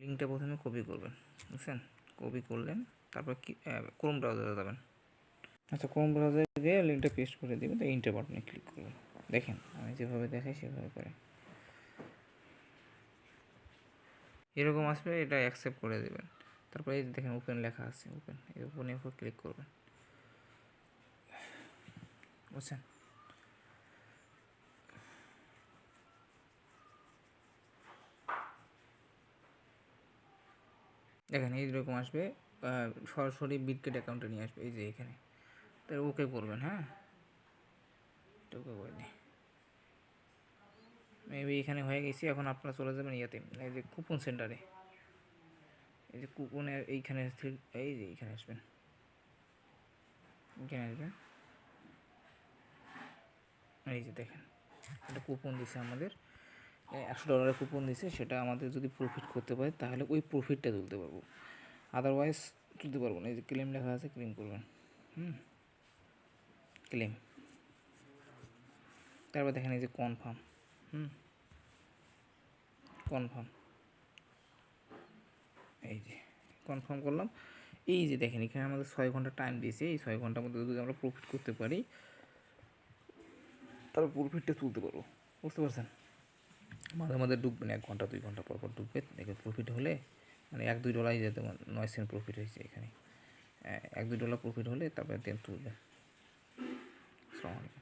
লিঙ্কটা প্রথমে কপি করবেন, বুঝছেন? কপি করলেন, তারপর কি ক্রোম ব্রাউজারে যাবেন। আচ্ছা, ক্রোম ব্রাউজারে গিয়ে লিঙ্কটা পেস্ট করে দেবেন, তো ইন্টার বাটনে ক্লিক করবেন। দেখেন আমি যেভাবে দেখাই সেভাবে করে এরকম আসবে, এটা অ্যাকসেপ্ট করে দেবেন। তারপরে এই দেখেন ওপেন লেখা আছে, ওপেন, এই ওপেনের উপর ক্লিক করবেন, বুঝছেন? দেখেন এইরকম আসবে, সরাসরি বিটকেট অ্যাকাউন্টে নিয়ে আসবে, এই যে এখানে। তো ওকে করবেন, হ্যাঁ, ওকে করে দিই। মেবি এখানে হয়ে গেছি। এখন আপনারা চলে যাবেন ইয়াতে, এই যে কুপন সেন্টারে, এই যে কুপনের এইখানে, এই যে এইখানে আসবেন, এখানে আসবেন। এই যে দেখেন একটা কুপন দিছে আমাদের, $100 কুপন দিছে, সেটা আমাদের যদি প্রফিট করতে পারে তাহলে ওই প্রফিটটা তুলতে পারবো, আদারওয়াইজ তুলতে পারবো না। এই যে ক্লেম লেখা আছে, ক্লেম করবেন, ক্লেম। তারপর দেখেন এই যে কনফার্ম, কনফার্ম, এই যে কনফার্ম করলাম। এই যে দেখেন এখানে আমাদের 6 ঘন্টা টাইম দিয়েছে, এই 6 ঘন্টার মধ্যে যদি আমরা প্রফিট করতে পারি তারপর প্রফিটটা তুলতে পারবো, বুঝতে পারছেন? মাঝে মাঝে ডুববেন, 1 ঘন্টা 2 ঘন্টা পর পর ডুববে, দেখে প্রফিট হলে মানে $1-2 যেতে, 9 সেন্ট প্রফিট হয়েছে এখানে। $1-2 প্রফিট হলে তারপরে দেন তুলবে। আসসালামু আলাইকুম।